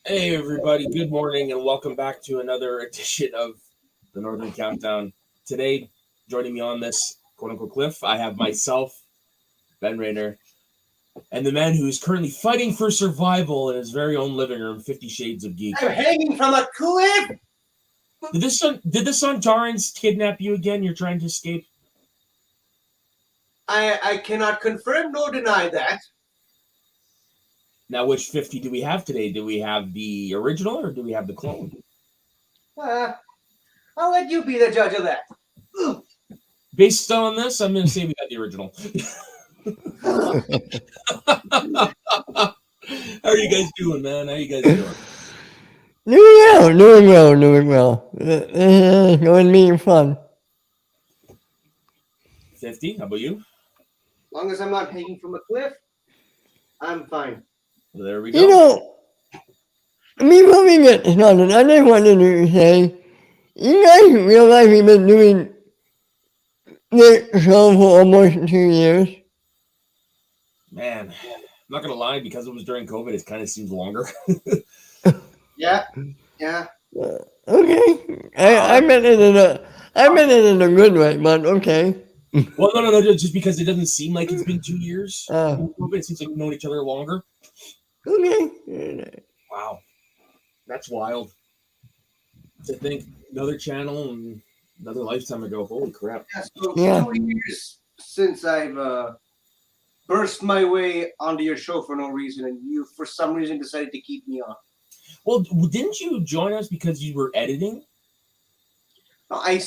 Hey everybody, good morning and welcome back to another edition of the Northern Countdown. Today, joining me on this quote-unquote cliff, I have myself, Ben Rayner, and the man who is currently fighting for survival in his very own living room, 50 Shades of Geek. I'm hanging from a cliff! Did the Sontarans kidnap you again? You're trying to escape? I cannot confirm nor deny that. Now, which 50 do we have today? Do we have the original or do we have the clone? I'll let you be the judge of that. Based on this, I'm going to say we got the original. How are you guys doing, man? How you guys doing? Doing well. Going being fun. 50, how about you? As long as I'm not hanging from a cliff, I'm fine. Well, there we go. Before we get started, I just wanted to say, you guys realize we've been doing this show for almost 2 years? Man, I'm not going to lie, because it was during COVID, it kind of seems longer. Yeah. Okay. I meant it in a good way, but okay. Well, no, just because it doesn't seem like it's been 2 years. COVID, it seems like we've known each other longer. Okay. Wow. That's wild. To think another channel and another lifetime ago. Holy crap. Yeah, so 2 years since I've burst my way onto your show for no reason, and you, for some reason, decided to keep me on. Well, didn't you join us because you were editing? No, I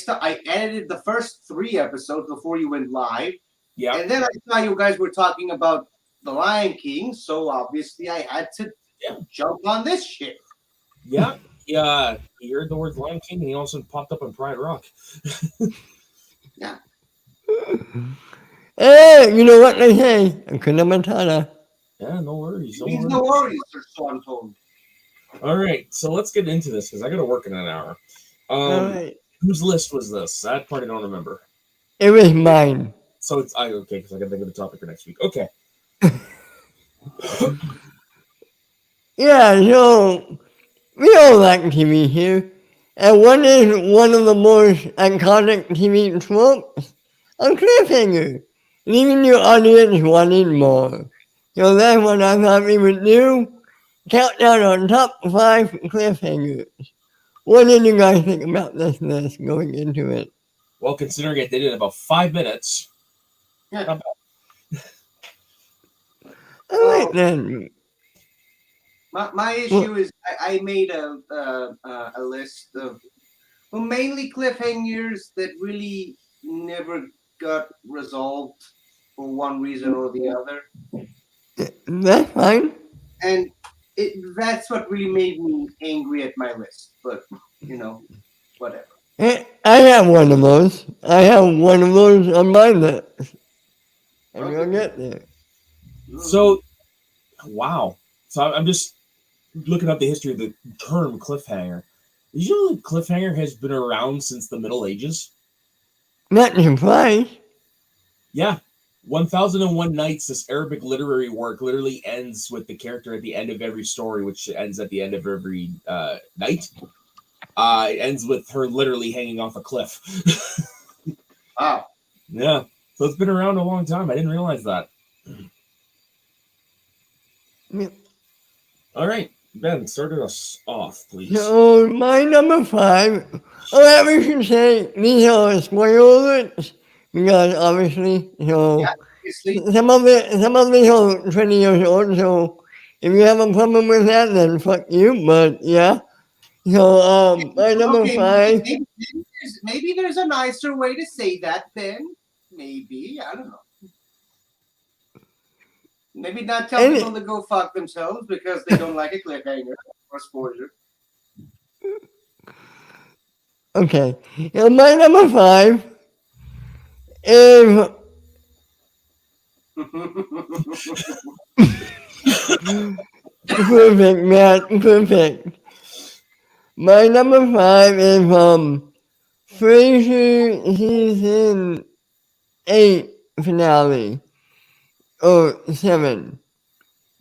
edited the first 3 episodes before you went live. Yeah. And then I saw you guys were talking about The Lion King, so obviously I had to jump on this shit. Yeah. He heard the words Lion King and he also popped up on Pride Rock. Yeah. Hey, you know what they say? Hakuna Matata. Yeah, no worries. No worries, or so I'm told. All right, so let's get into this because I got to work in an hour. All right. Whose list was this? That part I don't remember. It was mine. So it's okay because I got to think of the topic for next week. Okay. Yeah, so we all like TV here, and what is one of the most iconic TV tropes? A cliffhanger, leaving your audience wanting more. So that's what I thought we would do. Countdown on top 5 cliffhangers. What did you guys think about this list going into it? Well, considering it did it in about 5 minutes. Yeah. Not bad. All right then. My issue is I made a list of mainly cliffhangers that really never got resolved for one reason or the other. That's fine. And that's what really made me angry at my list. But, whatever. I have one of those. I have one of those on my list. And we'll get there. So, wow. So I'm just looking up the history of the term cliffhanger. Did you know that cliffhanger has been around since the Middle Ages? Not surprised. Yeah. 1001 Nights, this Arabic literary work, literally ends with the character at the end of every story, which ends at the end of every night. It ends with her literally hanging off a cliff. Wow. Yeah. So it's been around a long time. I didn't realize that. Yep. All right. Ben, start us off, please. So my number 5. Oh, we should say these are spoilers because obviously, some of these are 20 years old. So if you have a problem with that, then fuck you. But yeah. So my number 5. Maybe there's a nicer way to say that, Ben. Maybe, I don't know. Maybe not tell people to go fuck themselves because they don't like a cliffhanger or spoiler. Okay. My number 5 is perfect, man. Perfect. My number 5 is Frasier season 8 finale. Or 7.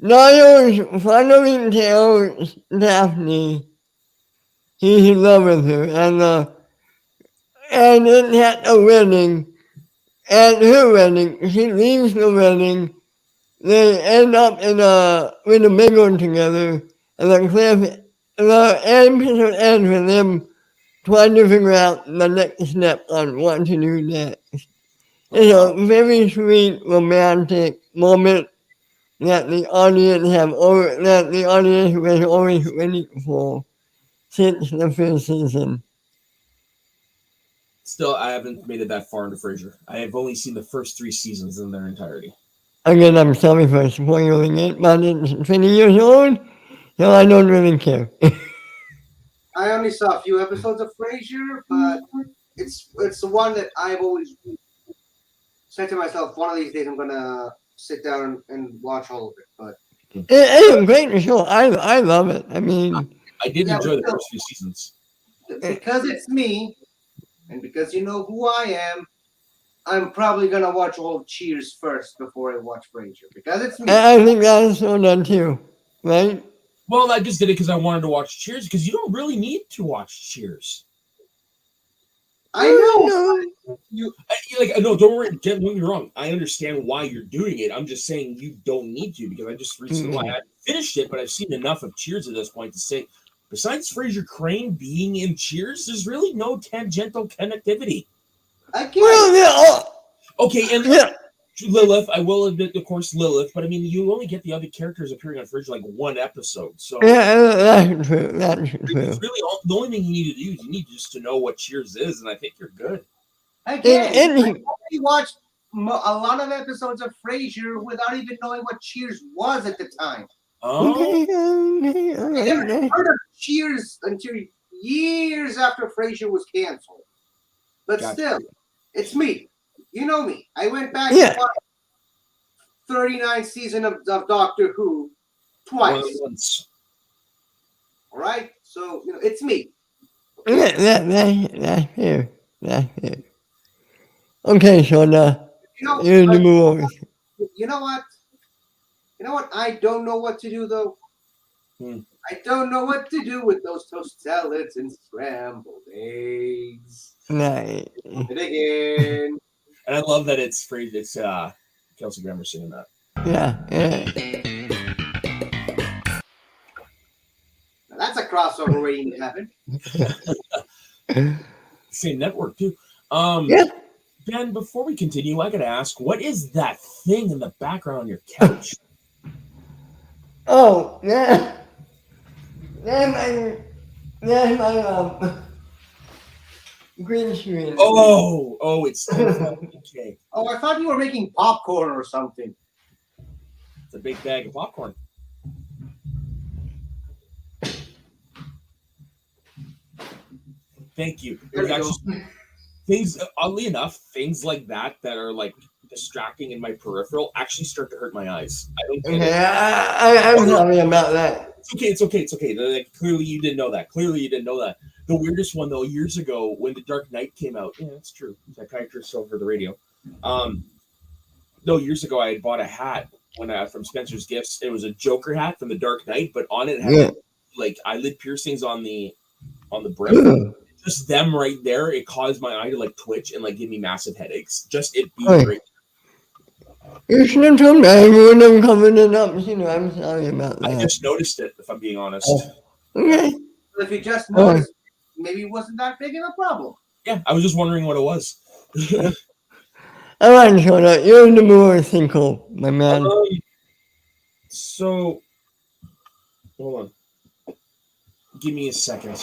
Niles finally tells Daphne he's in love with her, and then at the wedding, at her wedding, she leaves the wedding. They end up with a big one together, and the episode ends with them trying to figure out the next step on what to do next. It's a very sweet, romantic moment that the audience was always waiting for since the first season. Still, I haven't made it that far into Frasier. I have only seen the first 3 seasons in their entirety. Again, I'm sorry for spoiling it, but it's 20 years old, so I don't really care. I only saw a few episodes of Frasier, but it's the one that I've always said to myself, one of these days I'm gonna sit down and watch all of it. But It's a great show. I love it. I mean, I did enjoy the first few seasons. because it's me, and because you know who I am, I'm probably gonna watch all of Cheers first before I watch Frasier. Because it's me. I think that's so done too, right? Well, I just did it because I wanted to watch Cheers, because you don't really need to watch Cheers. I know. No, don't worry. Don't get me wrong. I understand why you're doing it. I'm just saying you don't need to, because I just recently I finished it, but I've seen enough of Cheers at this point to say, besides Fraser Crane being in Cheers, there's really no tangential connectivity. I can't. Well, Okay, and yeah. Lilith, I will admit, of course, Lilith, but I mean, you only get the other characters appearing on Frasier like one episode, so That's true. That's true. it's really the only thing you need to do is you need just to know what Cheers is, and I think you're good. Again, I already watched a lot of episodes of Frasier without even knowing what Cheers was at the time. Oh, I never heard of Cheers until years after Frasier was canceled. But still, it's me. You know me. I went back to watch 39 season of Doctor Who twice. All right? So, it's me. That's fair. That's fair. Okay, Sean, you're the move. You know what? You know what? I don't know what to do, though. I don't know what to do with those toast salads and scrambled eggs. Nice. And again. And I love that it's Kelsey Grammer singing that. Yeah. Now that's a crossover waiting to happen. Same network too. Ben, before we continue, I gotta ask, what is that thing in the background on your couch? Oh, yeah. That's my green screen. Oh, it's okay. Oh, I thought you were making popcorn or something. It's a big bag of popcorn. Thank you. There's actually things, oddly enough, things like that are like distracting in my peripheral actually start to hurt my eyes. I don't get it. I'm sorry about that. It's okay. Like, clearly you didn't know that. The weirdest one though, years ago when The Dark Knight came out. Yeah, that's true. Psychiatrist over the radio. Years ago I had bought a hat from Spencer's Gifts. It was a Joker hat from The Dark Knight, but on it had like eyelid piercings on the brim. Just them right there, it caused my eye to like twitch and like give me massive headaches. Just it being right. You should have told me I would have covered it up. I'm sorry about that. I just noticed it, if I'm being honest. Okay. Well, if you just noticed, maybe it wasn't that big of a problem. Yeah, I was just wondering what it was. All right, Shona, you're in the mood, Cinco, my man. So, hold on. Give me a second.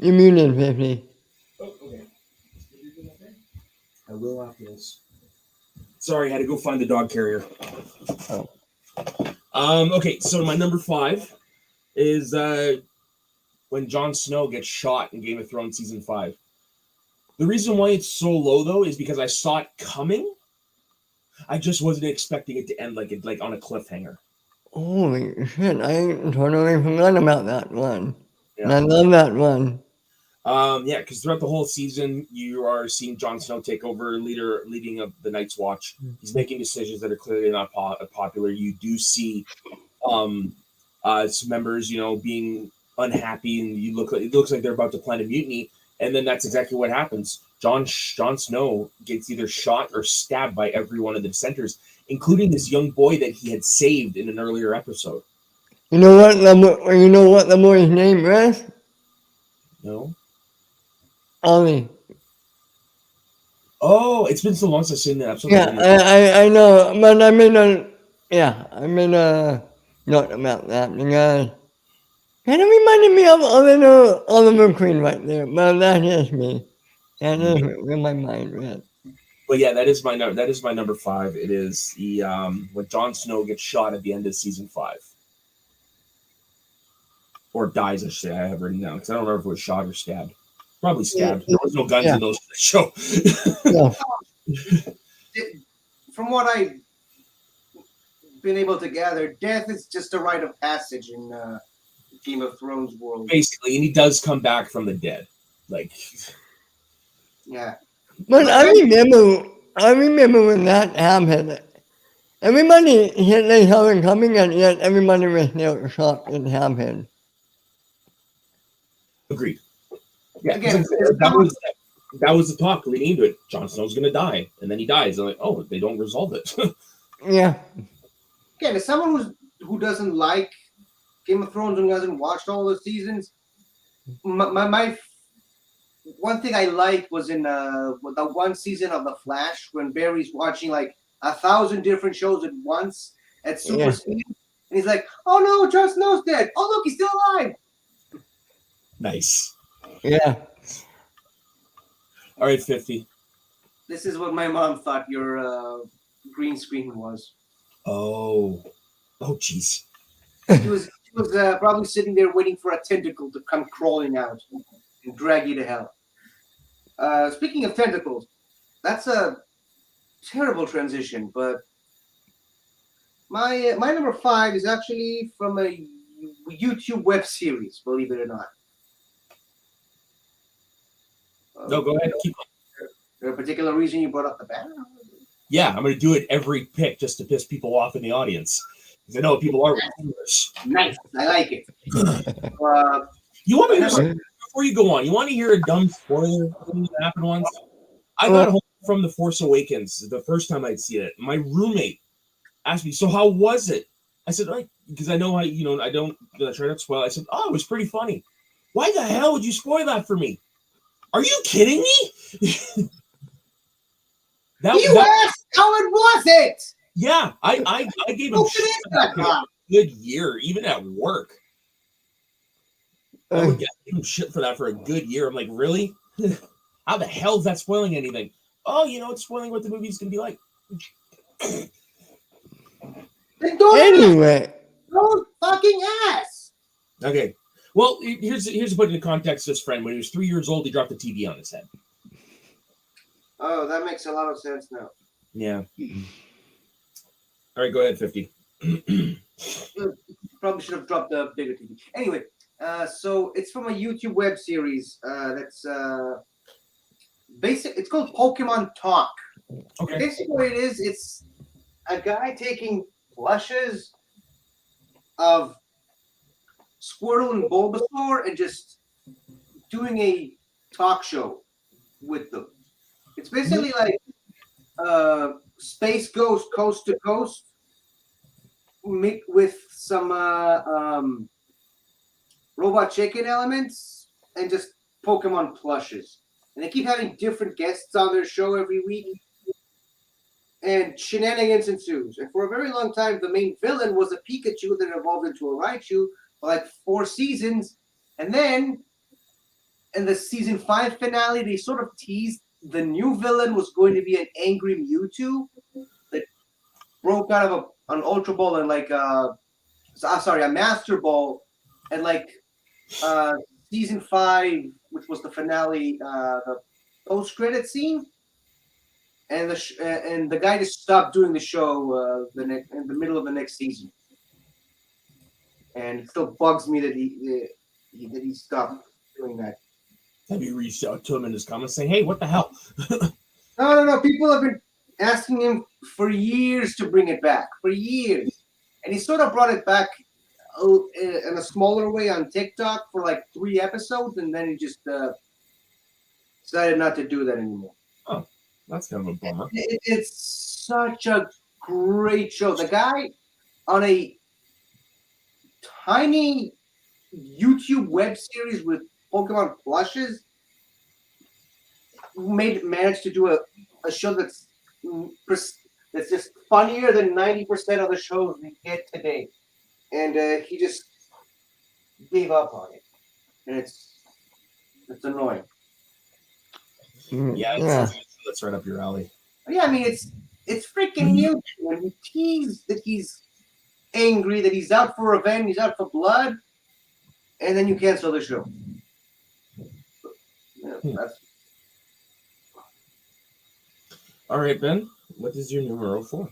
You're muted, 50. Oh, okay. I will after this. Sorry, I had to go find the dog carrier. Okay, so my number 5 is when Jon Snow gets shot in Game of Thrones season 5. The reason why it's so low though is because I saw it coming. I just wasn't expecting it to end like on a cliffhanger. Holy shit, I totally forgot about that one. Yeah. I love that one. Yeah, because throughout the whole season, you are seeing Jon Snow take over leading of the Night's Watch. He's making decisions that are clearly not popular. You do see some members, being unhappy, and it looks like they're about to plan a mutiny, and then that's exactly what happens. Jon Snow gets either shot or stabbed by every one of the dissenters, including this young boy that he had saved in an earlier episode. You know what the boy's name is? No. Ollie. Oh, it's been so long since I've seen that episode. Yeah, I know, but I made a note about that because kind of reminded me of Oliver Queen right there, but that is me. That is where my mind went. But yeah, that is my number 5. It is the when Jon Snow gets shot at the end of season 5, or dies. I should say. I have written down because I don't remember if it was shot or stabbed. Probably stabbed. There was no guns in those show. Yeah. From what I've been able to gather, death is just a rite of passage in Game of Thrones world. Basically, and he does come back from the dead. Like, yeah. But I remember when that happened. Everybody hit they saw it coming, and yet everybody was still shocked it happened. agreed. Yeah, Again, that was the talk leading into it. Jon Snow's going to die, and then he dies. And like, oh, they don't resolve it. Yeah. Again, as someone who doesn't like Game of Thrones and hasn't watched all the seasons, my one thing I liked was in the one season of The Flash when Barry's watching like 1,000 different shows at once at super speed, and he's like, "Oh no, Jon Snow's dead! Oh look, he's still alive!" Nice. Yeah. All right, 50. This is what my mom thought your green screen was. Oh, jeez. She was probably sitting there waiting for a tentacle to come crawling out and drag you to hell. Speaking of tentacles, that's a terrible transition, but my number 5 is actually from a YouTube web series, believe it or not. No, go ahead. Keep on. Is there a particular reason you brought up the banner? Yeah, I'm going to do it every pick just to piss people off in the audience. Because I know people are English. Nice. I like it. You want to hear something before you go on? You want to hear a dumb spoiler thing that happened once? I got home from The Force Awakens the first time I'd seen it. My roommate asked me, "So how was it?" I said, "Like, because I know I don't try not to spoil." I said, "Oh, it was pretty funny." Why the hell would you spoil that for me? Are you kidding me? You asked how it was it. Yeah, I gave him shit for a good year, even at work. I would give him shit for that for a good year. I'm like, really? How the hell is that spoiling anything? Oh, it's spoiling what the movie's gonna be like. Anyway, don't fucking ask. Okay. Well, here's to put into context this friend. When he was 3 years old, he dropped a TV on his head. Oh, that makes a lot of sense now. Yeah. All right, go ahead, 50. Probably should have dropped the bigger TV. Anyway, so it's from a YouTube web series that's basic. It's called Pokemon Talk. Okay. Basically, what it is, it's a guy taking plushes of Squirtle and Bulbasaur and just doing a talk show with them. It's basically like Space Ghost Coast to Coast mixed with some Robot Chicken elements and just Pokemon plushes. And they keep having different guests on their show every week. And shenanigans ensues. And for a very long time, the main villain was a Pikachu that evolved into a Raichu for like 4 seasons. And then in the season 5 finale, they sort of teased the new villain was going to be an angry Mewtwo that broke out of an Ultra Ball and like a Master Ball, and like season 5, which was the finale, the post-credit scene, and the guy just stopped doing the show in the middle of the next season, and it still bugs me that he stopped doing that. Have you reached out to him in his comments saying, "Hey, what the hell?" No. People have been asking him for years to bring it back, for years, and he sort of brought it back in a smaller way on TikTok for like 3 episodes, and then he just decided not to do that anymore. Oh, that's kind of a bummer. It's such a great show. The guy on a tiny YouTube web series with Pokemon plushes managed to do a show that's just funnier than 90% of the shows we get today, and he just gave up on it, and it's annoying. Yeah, that's right up your alley. Yeah, I mean it's freaking new when you tease that he's angry, that he's out for revenge, he's out for blood, and then you cancel the show. Yeah, that's... All right, Ben. What is your numero 4?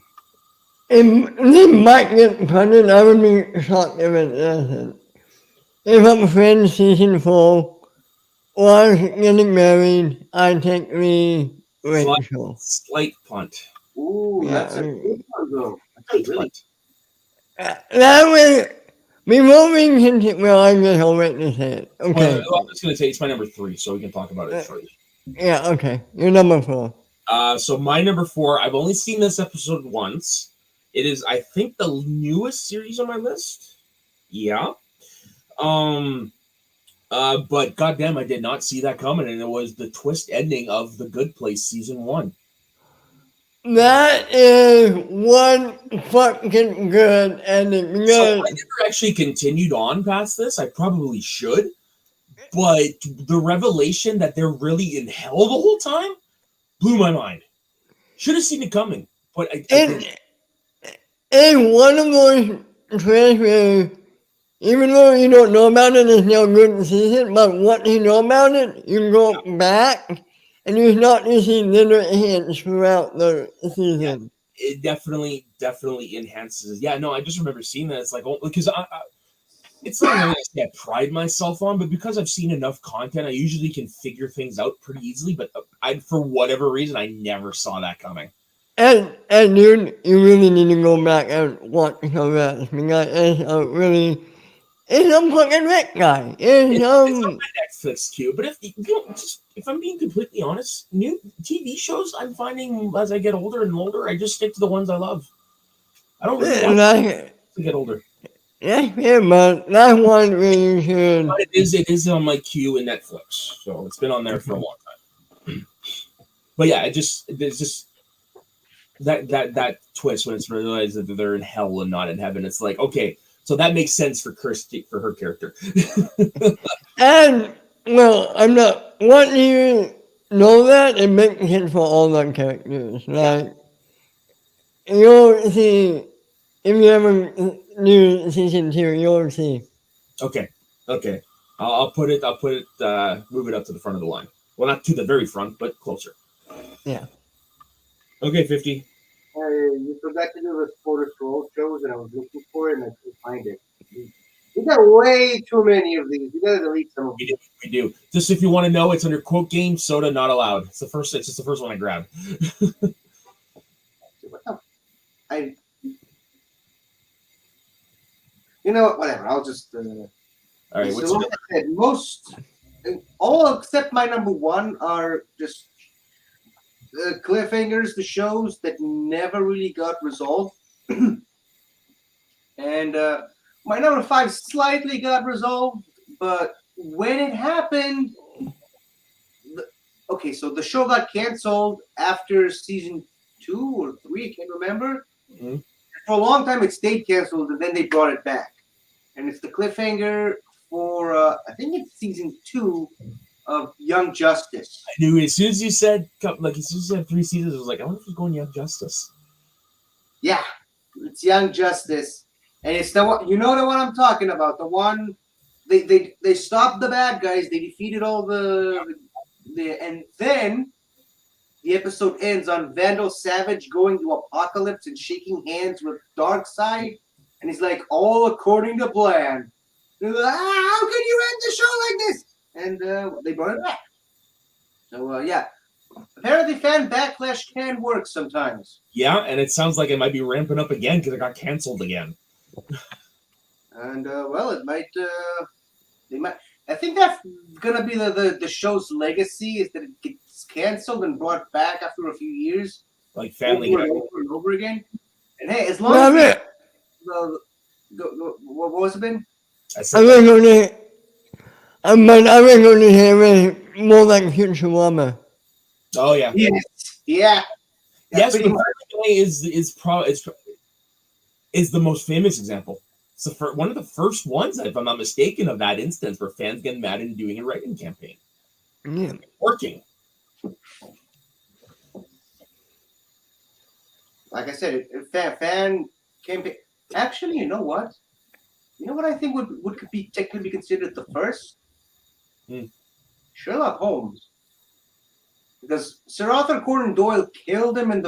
If this might get pregnant, I would be shocked if it doesn't. If I'm Friends season 4 was getting married, I take the Rachel. Slight punt. Ooh, that's a good one, though. That's really... That was before we continue. Well, I guess I'll wait to say it. Okay. Well, I'm just going to say it's my number 3, so we can talk about it shortly. Yeah, okay. You're number 4. So my number 4, I've only seen this episode once. It is, I think, the newest series on my list. Yeah. But goddamn, I did not see that coming, and it was the twist ending of The Good Place season 1. That is one fucking good ending. So I never actually continued on past this. I probably should, but the revelation that they're really in hell the whole time blew my mind. Should have seen it coming, but I didn't. And one of those twists where, even though you don't know about it, it's no good season, but once you know about it, you go back and you start to see little hints throughout the season. Yeah, it definitely enhances. Yeah, no, I just remember seeing that. It's like, oh, because it's not really that I pride myself on, but because I've seen enough content, I usually can figure things out pretty easily. But for whatever reason, I never saw that coming. And dude, you really need to go back and watch the rest because it's a fucking Rick guy. It's on my Netflix queue. But if I'm being completely honest, new TV shows I'm finding as I get older and older, I just stick to the ones I love. I don't really want to get older. Yeah, but that one really should. But it is on my queue in Netflix, so it's been on there for a long time. But yeah, it's just that twist when it's realized that they're in hell and not in heaven. It's like, okay, so that makes sense for Kirsty, for her character. And well, I'm not. What do you know that it makes sense for all the characters? Like you'll see if you ever new season 2, you'll see. Okay. I'll put it. Move it up to the front of the line. Well, not to the very front, but closer. Yeah. Okay, 50. You forgot to do the Sporter Scroll shows, and I was looking for it, and I couldn't find it. We got way too many of these. We gotta delete some of them. We do. Just if you want to know, it's under quote game soda not allowed. It's just the first one I grabbed. You know what? Whatever. I'll just. All right. So like I said, all except my number 1 are just cliffhangers, the shows that never really got resolved. And my number 5 slightly got resolved, but when it happened, so the show got canceled after season 2 or 3, I can't remember. Mm-hmm. For a long time, it stayed canceled, and then they brought it back. And it's the cliffhanger for, I think it's season 2 of Young Justice. I knew as soon as you said 3 seasons, I was like, I wonder if he's going Young Justice. Yeah, it's Young Justice. And it's the one, you know the one I'm talking about. The one, they stopped the bad guys. They defeated all the and then the episode ends on Vandal Savage going to Apocalypse and shaking hands with Darkseid. And he's like, all according to plan. They're like, how can you end the show like this? And they brought it back. So yeah, apparently fan backlash can work sometimes. Yeah, and it sounds like it might be ramping up again because it got canceled again. And well, it might. They might. I think that's gonna be the show's legacy is that it gets canceled and brought back after a few years, Like Family over Guy. and over and over again. And hey, as long as what was it been? I I said was going to, but I was going to have it more like Futurama. oh yeah. Yes. Yeah. Yes, pretty but much. Family Guy is the most famous example. So for one of the first ones, if I'm not mistaken, of that instance where fans getting mad and doing a writing campaign. Yeah. Working. Like I said, fan campaign. Actually, you know what? You know what I think would be technically considered the first? Hmm. Sherlock Holmes. Because Sir Arthur Conan Doyle killed him in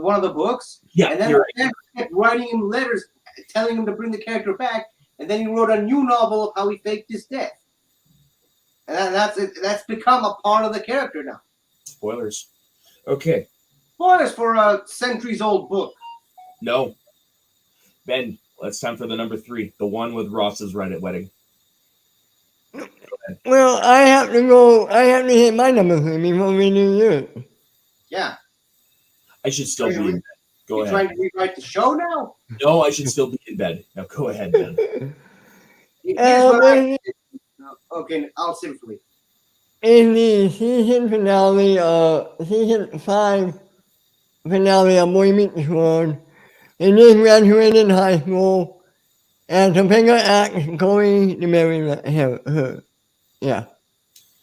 one of the books, Yeah, and then you're the fans kept writing him letters telling him to bring the character back, and then he wrote a new novel of how he faked his death. And that's become a part of the character now. Spoilers. Okay. Spoilers for a centuries-old book. No. Ben, it's time for the number 3. The one with Ross's Reddit wedding. Well, I have to hit my number 3 before we do yours. Yeah. I should still be in bed. Go You're ahead. trying to rewrite the show now? No, I should still be in bed. Now go ahead, Ben. Here's what I... Okay, I'll simply. In the season finale, season 5 finale of Boy Meets World, they just graduated high school, and Topanga asks Chloe to marry her. Yeah.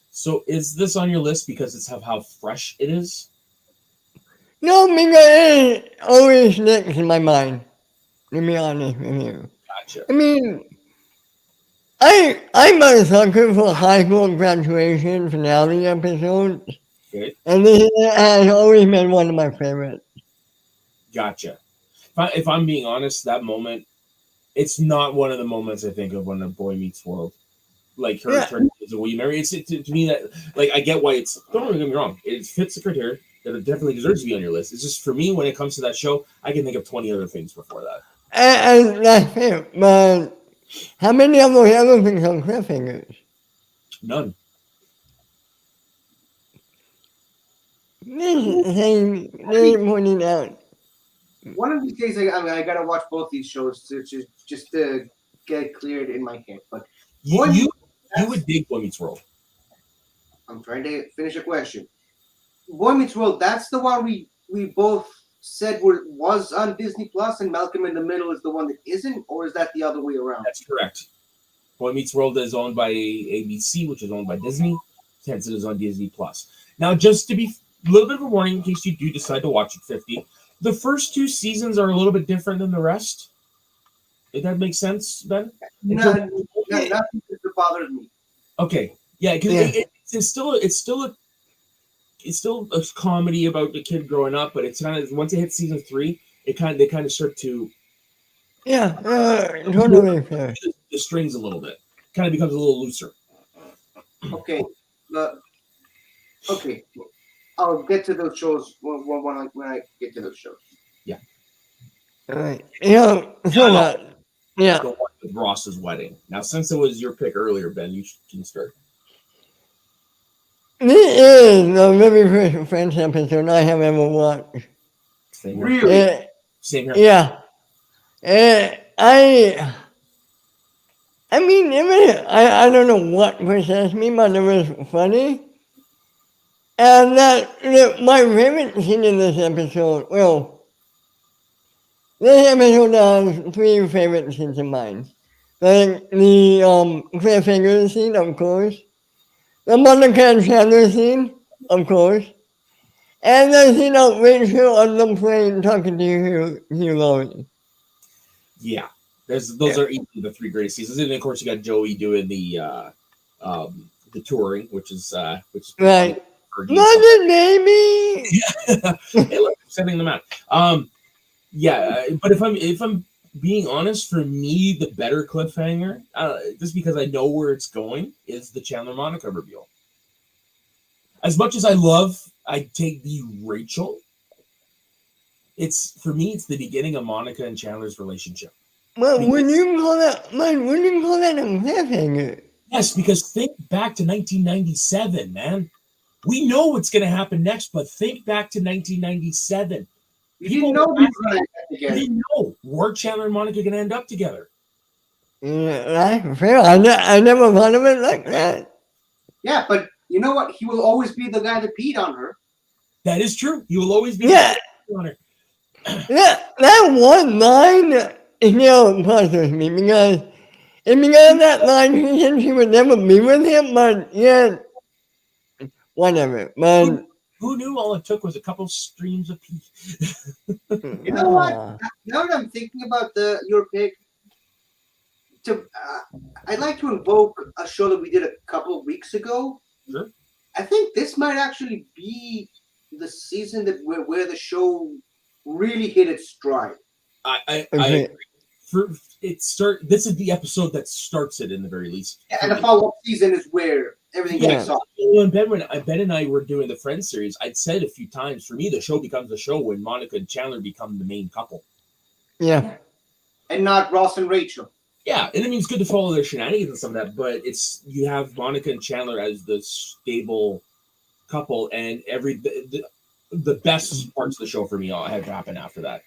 So is this on your list because it's of how fresh it is? No, because it always sticks in my mind, to be honest with you. Gotcha. I mean, I'm a sucker for high school graduation finale episodes, Okay. and this has always been one of my favorites. Gotcha. If I'm being honest, that moment, it's not one of the moments I think of when a Boy Meets World. Like her turning into Will You Marry? It's to me that like I get why it's. Don't get me wrong. It fits the criteria that it definitely deserves to be on your list. It's just for me when it comes to that show, I can think of 20 other things before that. And that's it. But how many of those other things are cliffhangers? None. This is saying pointing out. One of these days, I gotta watch both these shows just to get it cleared in my head. But You would dig Boy Meets World. I'm trying to finish a question. Boy Meets World, that's the one we both said was on Disney Plus, and Malcolm in the Middle is the one that isn't, or is that the other way around? That's correct. Boy Meets World is owned by ABC, which is owned by Disney. Hence, it is on Disney Plus. Now, just to be a little bit of a warning in case you do decide to watch it 50, the first 2 seasons are a little bit different than the rest. If that makes sense, Ben? Nothing that bothers me. Okay, yeah, because it's still a comedy about the kid growing up, but it's kind of once it hits season 3, they kind of start to Totally fair. the strings a little bit, kind of becomes a little looser. Okay, okay, I'll get to those shows when I get to those shows. Yeah. All right. Yeah. Yeah. Go on with Ross's Wedding. Now, since it was your pick earlier, Ben, you can start. This is the very first French episode I have ever watched. Same here. Really? Same here. Yeah. I mean, I don't know what possessed me, but it was funny. And my favorite scene in this episode, well, this episode has 3 favorite scenes of mine. Like the cliffhanger scene, of course. The Monica Chandler scene, of course. And the scene of Rachel on the plane talking to Hugh Laurie. Yeah. Those are easily the 3 greatest seasons. And of course you got Joey doing the touring, which is right. London, baby. Hey, look, I'm sending them out. Yeah, but if I'm being honest, for me, the better cliffhanger, just because I know where it's going, is the Chandler Monica reveal. As much as I take the Rachel. It's for me. It's the beginning of Monica and Chandler's relationship. Well, would you call that a cliffhanger? Yes, because think back to 1997, man. We know what's going to happen next, but think back to 1997. You didn't know we were going to end up You together. didn't know. Were Chandler and Monica going to end up together? Yeah, that's fair. I never thought of it like that. Yeah, but you know what? He will always be the guy that peed on her. That is true. You will always be Yeah. the on her. Yeah, that one line still impresses me because it began that line she said she would never be with him, but yeah, whatever. But Who knew all it took was a couple streams of pee? You know what? Now that I'm thinking about your pick, I'd like to invoke a show that we did a couple of weeks ago. Sure. I think this might actually be the season where the show really hit its stride. I okay. This is the episode that starts it in the very least. And the follow-up season is where everything kicks off. When Ben and I were doing the Friends series, I'd said a few times, for me, the show becomes a show when Monica and Chandler become the main couple. Yeah. And not Ross and Rachel. Yeah, and I mean, it's good to follow their shenanigans and some of that, but you have Monica and Chandler as the stable couple, and the best parts of the show for me all have to happen after that.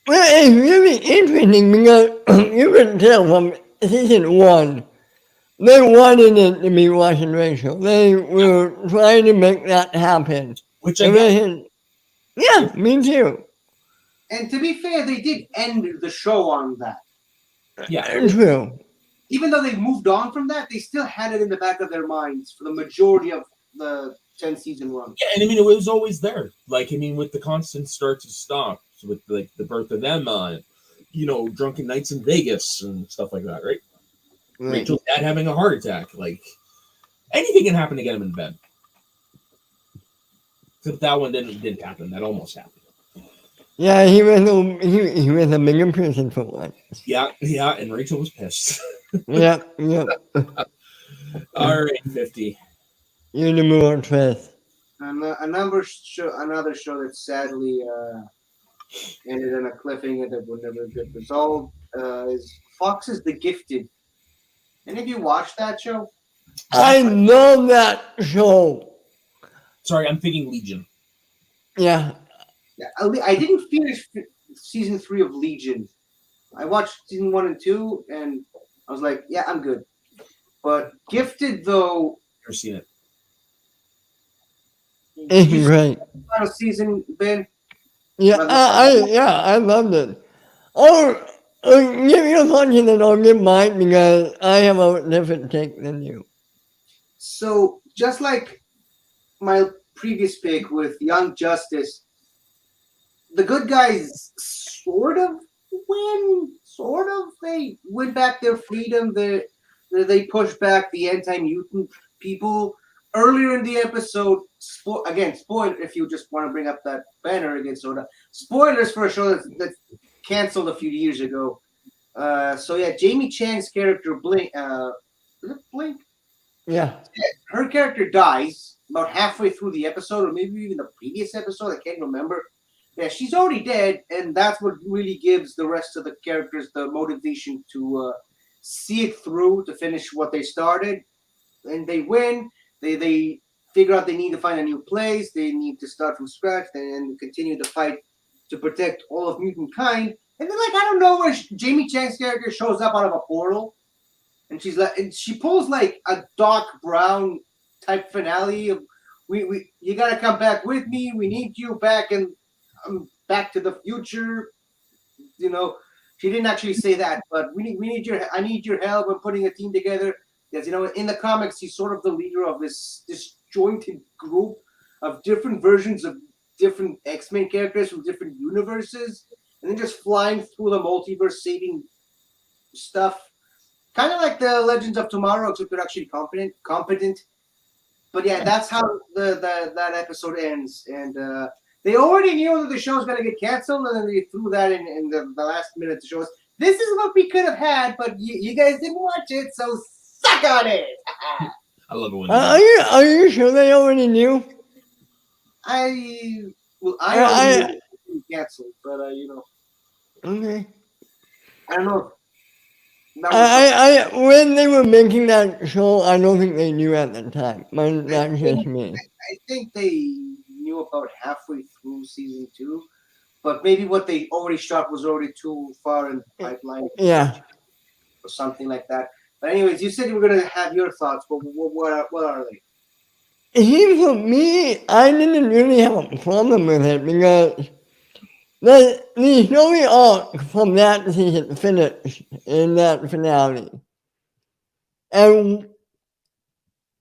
Well, it's really interesting because you can tell from season 1, they wanted it to be Ross and Rachel. They were trying to make that happen. Which I guess. Yeah, me too. And to be fair, they did end the show on that. Yeah, true. Even though they moved on from that, they still had it in the back of their minds for the majority of the 10-season run. Yeah, and I mean, it was always there. Like, I mean, with the constant starts and stops, with like the birth of Emma, drunken nights in Vegas and stuff like that, right? Rachel's dad having a heart attack. Like, anything can happen to get him in bed. Except that one didn't happen. That almost happened. Yeah, he was a bigger person for once. Yeah, and Rachel was pissed. Yeah. All right, 50. You're the more Chris. Another show that sadly ended on a cliffhanger that would never get resolved is Fox's The Gifted. Any of you watched that show? I love that show. Sorry, I'm thinking Legion. Yeah. Yeah, I didn't finish season 3 of Legion. I watched season 1 and 2, and I was like, yeah, I'm good. But Gifted, though... Never seen it. It's great. Final season, Ben? Yeah, I loved it. Give your thoughts and then I'll give mine because I have a different take than you. So, just like my previous pick with Young Justice, the good guys sort of win. They win back their freedom. They push back the anti-mutant people. Earlier in the episode, spoiler if you just want to bring up that banner against Soda. Spoilers for a show that's canceled a few years ago. Jamie Chan's character, Blink. Is it Blink? Yeah. Her character dies about halfway through the episode, or maybe even the previous episode. I can't remember. Yeah, she's already dead, and that's what really gives the rest of the characters the motivation to see it through, to finish what they started. And they win. They figure out they need to find a new place. They need to start from scratch and continue to fight to protect all of mutant kind. And then, I don't know where Jamie Chan's character shows up out of a portal, and she pulls like a Doc Brown type finale of you gotta come back with me. We need you back and Back to the Future. She didn't actually say that, but I need your help in putting a team together. Because in the comics, he's sort of the leader of this disjointed group of different versions of different X-Men characters from different universes, and then just flying through the multiverse, saving stuff. Kind of like the Legends of Tomorrow, except they're actually competent. But yeah, that's how that episode ends, and they already knew that the show was going to get canceled, and then they threw that in the last minute to show us this is what we could have had, but you guys didn't watch it, so suck on it. I love it when Are you sure they already knew? I already I- knew it was canceled, but Okay. I don't know. That was When they were making that show, I don't think they knew at the time. That's just me. I think they knew about halfway through season 2, but maybe what they already shot was already too far in the pipeline. Yeah. Or something like that. But anyways, you said you were going to have your thoughts, but what are they? See, for me, I didn't really have a problem with it because the story arc from that season finished in that finale. And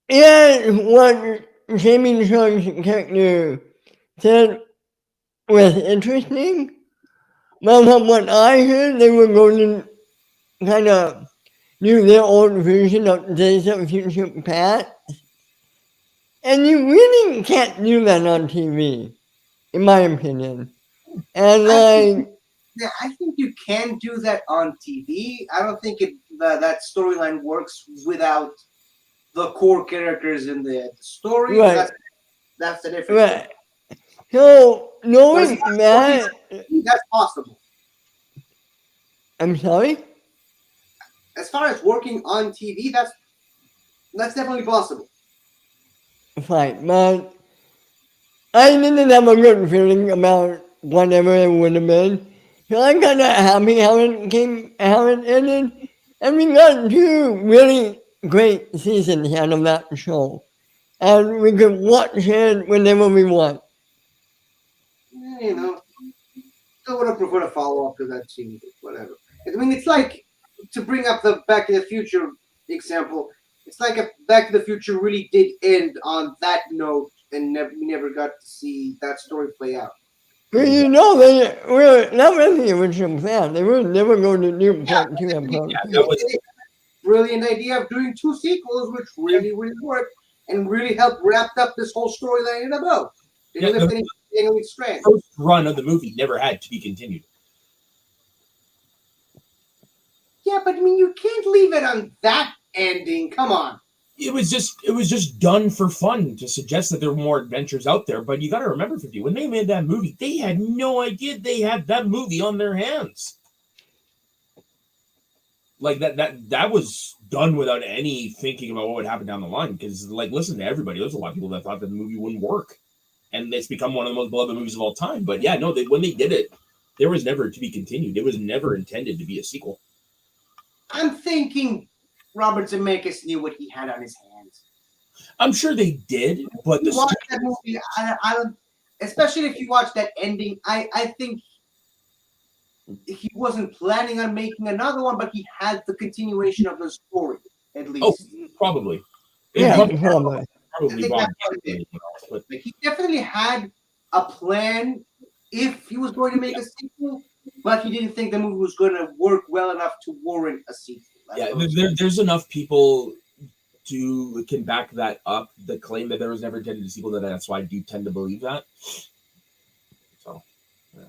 yeah, what Jamie Chung's character said was interesting, but from what I heard, they were going to kind of do their own version of Days of Future Past. And you really can't do that on TV, in my opinion. And I think you can do that on TV. I don't think that storyline works without the core characters in the story. Right. That's the difference. right. So knowing that, That's possible. I'm sorry. As far as working on TV, that's definitely possible. Fine, but I didn't have a good feeling about whatever it would have been. So I'm kind of happy how it ended, and we got 2 really great seasons out of that show, and we could watch it whenever we want. Still would have preferred a follow up to that scene, whatever. I mean, it's like, to bring up the Back to the Future example, it's like if Back to the Future really did end on that note and we never got to see that story play out. But they were not really the original plan. They were never going to do part 2 and part 3. that was Brilliant idea of doing 2 sequels, which really worked and really helped wrap up this whole storyline in a bow. They lift any strand. the first run of the movie never had to be continued. Yeah, but I mean, you can't leave it on that ending. Come on. It was just done for fun to suggest that there were more adventures out there. But you got to remember, 50, when they made that movie, they had no idea they had that movie on their hands. Like that was done without any thinking about what would happen down the line. Because, like, listen to everybody. There's a lot of people that thought that the movie wouldn't work, and it's become one of the most beloved movies of all time. But yeah, no, when they did it, there was never to be continued. It was never intended to be a sequel. I'm thinking Robert Zemeckis knew what he had on his hands. I'm sure they did, but you watch that movie, I don't, especially if you watch that ending, I think he wasn't planning on making another one, but he had the continuation of the story, at least. Oh, probably. Yeah, probably. Like, he definitely had a plan if he was going to make a sequel, but he didn't think the movie was going to work well enough to warrant a sequel. There's enough people can back that up, the claim that there was never intended a sequel. That's why I do tend to believe that. So, yeah.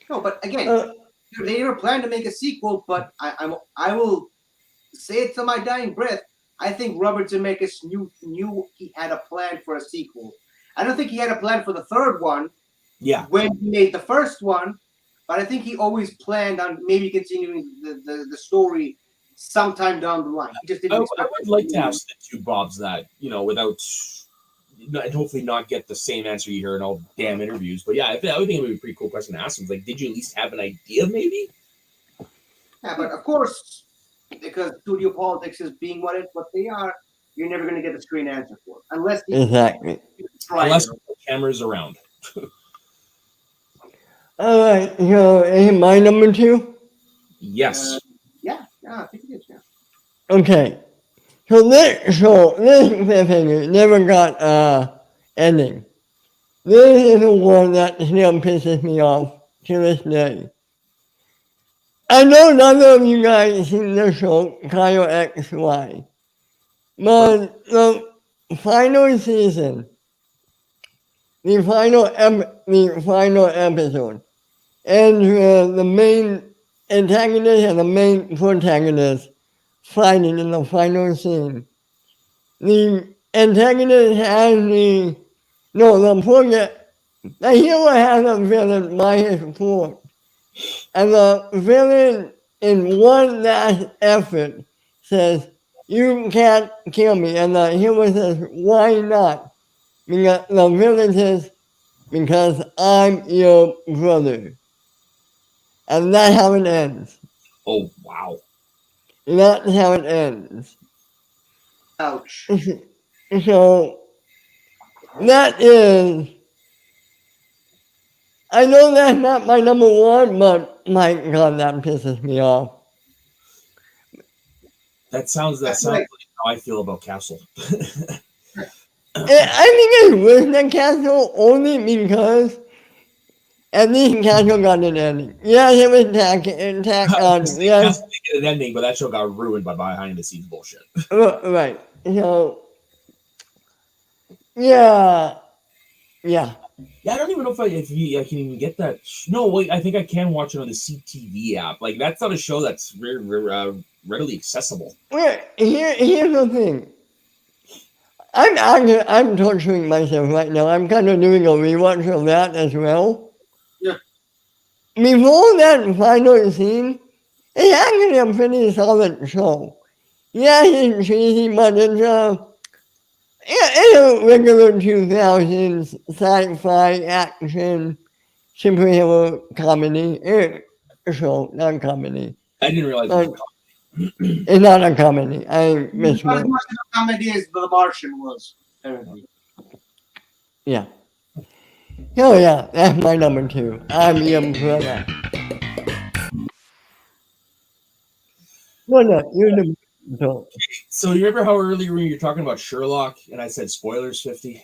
No, but again, they never planned to make a sequel. But I will say it to my dying breath. I think Robert Zemeckis knew he had a plan for a sequel. I don't think he had a plan for the third one. Yeah. When he made the first one, but I think he always planned on maybe continuing the story sometime down the line. He just didn't. I would like to ask the two Bobs that, without, and hopefully not get the same answer you hear in all damn interviews. But yeah, I would think it would be a pretty cool question to ask them. Like, did you at least have an idea, maybe? Yeah, but of course, because studio politics is being what they are, you're never going to get a screen answer for it unless exactly. Unless the camera's around. All right, so is my number 2? Yeah, Yes. I think it is. Yeah. Okay, so this Cliffhanger never got ending. This is the one that still pisses me off to this day. I know none of you guys seen the show Kyle XY, but the final season, the final episode, and the main antagonist and the main protagonist fighting in the final scene. The antagonist has the hero has a villain by his force. And the villain, in one last effort, says, "You can't kill me." And the hero says, "Why not?" Because the villain says, "Because I'm your brother." And that's how it ends. Oh wow. That's how it ends. Ouch. So, that is. I know that's not my number one, but my God, that pisses me off. That sounds That's like right. how I feel about Castle. I think it's worse than Castle only because at least Castle got an ending. Yes, it was tacked on. Yes, Castle didn't get an ending, but that show got ruined by behind the scenes bullshit. right. So, yeah. Yeah, I don't even know if I can even get that. No, wait, I think I can watch it on the CTV app. Like that's not a show that's readily accessible. Well, here's the thing. I'm torturing myself right now. I'm kind of doing a rewatch of that as well. Yeah. Before that final scene, it's actually a pretty solid show. Yeah, it's cheesy, but it's a regular 2000s sci-fi action superhero comedy. Show, not comedy. I didn't realize it was It's not a comedy. I Not as misspoke. much of a comedy as The Martian was, apparently. Yeah. Oh yeah, that's my number two. I'm the umbrella. What up? You're the so, So you remember how earlier when you were talking about Sherlock and I said spoilers 50?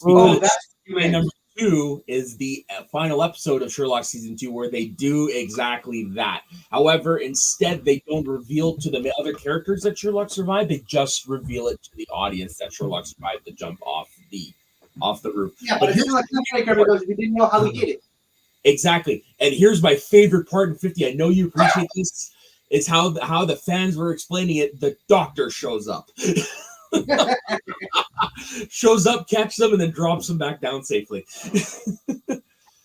Oh, Because that's my number two is the final episode of Sherlock season 2 where they do exactly that. However, instead they don't reveal to the other characters that Sherlock survived. They just reveal it to the audience that Sherlock survived the jump off the roof. Yeah, but it's still a cliffhanger because we didn't know how he did it. Exactly. And here's my favorite part in 50. I know you appreciate this. It's how the fans were explaining it. The doctor shows up. Shows up, catches them, and then drops them back down safely.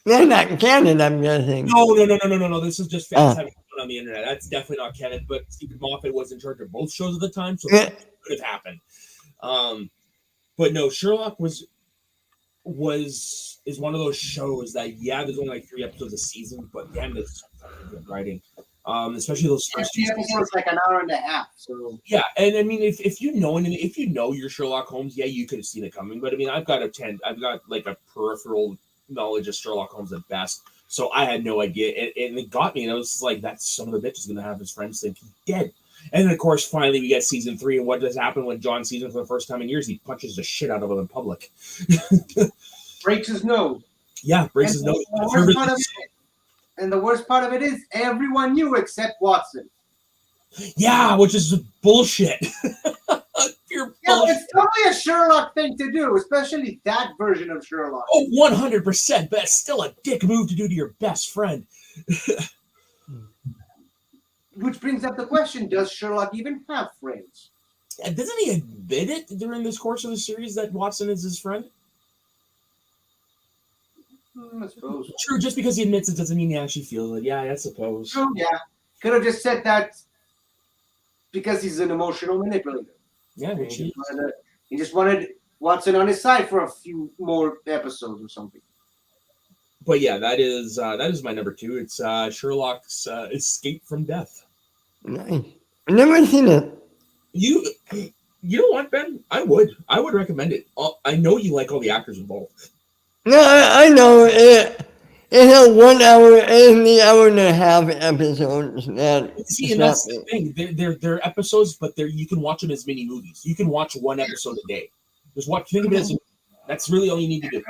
they're not canon, I'm guessing. No. This is just fans having fun on the internet. That's definitely not canon. But Stephen Moffat was in charge of both shows at the time, so it could have happened. But no, Sherlock is one of those shows that there's only like 3 episodes a season, but damn, it's good writing. Especially those first 2 episodes, like an hour and a half. So yeah, and I mean, if you know your Sherlock Holmes, yeah, you could have seen it coming. But I mean, I've got like a peripheral knowledge of Sherlock Holmes at best, so I had no idea, and it got me. And I was just like, that son of a bitch is gonna have his friends think he's dead. And then of course, finally, we get season 3, and what does happen when John sees him for the first time in years? He punches the shit out of him in public. breaks his nose. Yeah, breaks his nose. And the worst part of it is everyone knew except Watson. Yeah, which is bullshit. Pure bullshit. It's totally a Sherlock thing to do, especially that version of Sherlock. Oh, 100%, but it's still a dick move to do to your best friend. Which brings up the question, does Sherlock even have friends? Doesn't he admit it during this course of the series that Watson is his friend? I suppose. True, just because he admits it doesn't mean he actually feels it. Yeah, I suppose. True, yeah. Could have just said that because he's an emotional manipulator. Yeah, which he just wanted Watson on his side for a few more episodes or something. But yeah, that is my number 2. It's Sherlock's Escape from Death. Nice. I've never seen it. You know what, Ben? I would recommend it. I know you like all the actors involved. No, I know it. It's a 1 hour and the hour and a half episodes. See, and that's the thing. They're episodes, but you can watch them as mini movies. You can watch 1 episode a day. Just think of it as that's really all you need to do.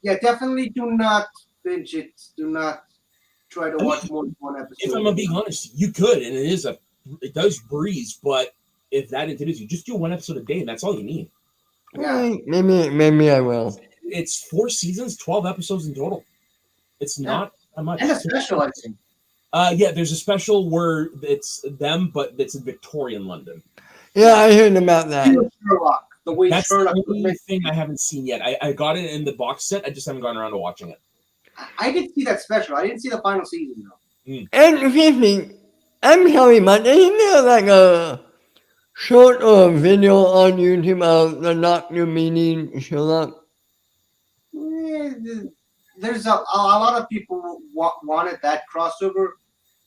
Yeah, definitely do not binge it. Do not try to watch more than 1 episode. If I'm being honest, you could, and it does breeze, but if that intimidates you, just do 1 episode a day, and that's all you need. Yeah. Maybe I will. It's 4 seasons, 12 episodes in total. It's not Not much. And a special, I think. Yeah, there's a special where it's them, but it's in Victorian London. Yeah, I heard about that. Sherlock. The way That's Sherlock. the only thing I haven't seen yet. I got it in the box set. I just haven't gone around to watching it. I did see that special. I didn't see the final season though. And excuse me, I'm sorry, but isn't there like a short or video on YouTube of the Doctor meeting Sherlock? There's a lot of people wanted that crossover.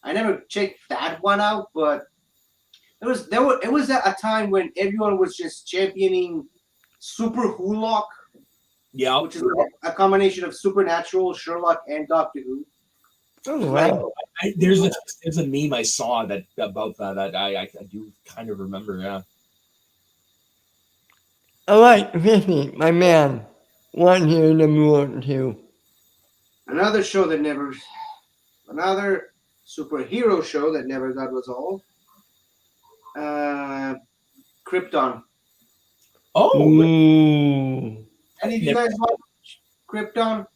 I never checked that one out, but it was a time when everyone was just championing Super Wholock, Yeah, which is a combination of Supernatural, Sherlock, and Doctor Who. Oh, wow. there's a meme I saw about that I do kind of remember. Yeah. All right, 50, my man. One here in the moon, too. Another superhero show that never got resolved. Krypton. Oh, Ooh. Any of you guys watch Krypton?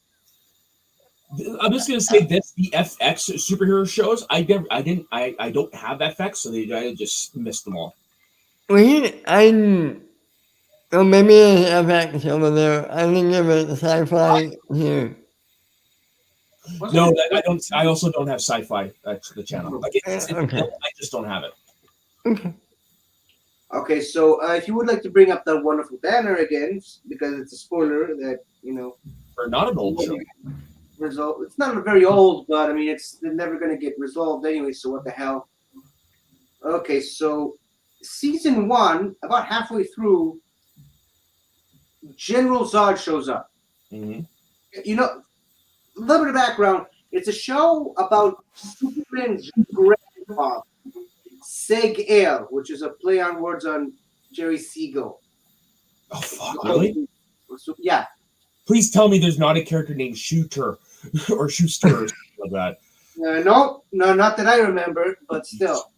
I'm just gonna say this: the FX superhero shows. I don't have FX, so I just missed them all. Maybe it's FX over there. I think it was sci-fi here. No, I don't. I also don't have sci-fi. That's the channel. Like Okay. I just don't have it. Okay. Okay, so if you would like to bring up that wonderful banner again, because it's a spoiler that Or not an old show. it's not very old, but I mean they're never going to get resolved anyway. So what the hell? Okay, so season 1, about halfway through, General Zod shows up. Mm-hmm. A little bit of background. It's a show about Superman's grandfather, Seg-El, which is a play on words on Jerry Siegel. Oh fuck! Really? Yeah. Please tell me there's not a character named Shooter or Schuster or something like that. No, not that I remember, but still.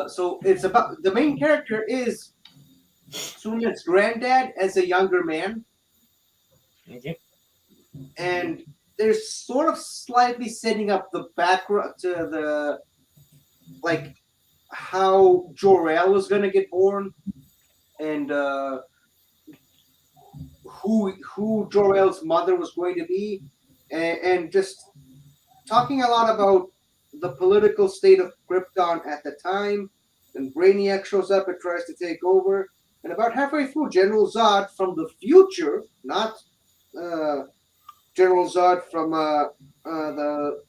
So it's about the main character is Superman's granddad as a younger man, Okay. and they're sort of slightly setting up the background to the how Jor-El was gonna get born, and who Jor-El's mother was going to be, and just talking a lot about the political state of Krypton at the time. And Brainiac shows up and tries to take over. And about halfway through, General Zod from the future, not General Zod from the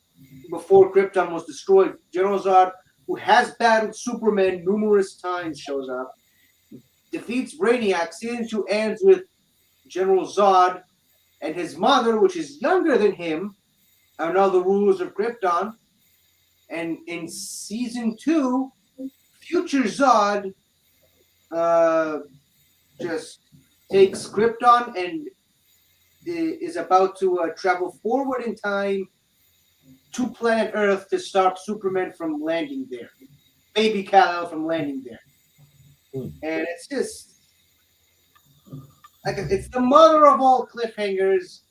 before Krypton was destroyed. General Zod, who has battled Superman numerous times, shows up, defeats Brainiac. Season 2 ends with General Zod and his mother, which is younger than him, are now the rulers of Krypton. And in season 2, future Zod just takes Krypton and is about to travel forward in time to planet Earth to stop Superman from landing there. Baby Kal-El from landing there. And it's just it's the mother of all cliffhangers,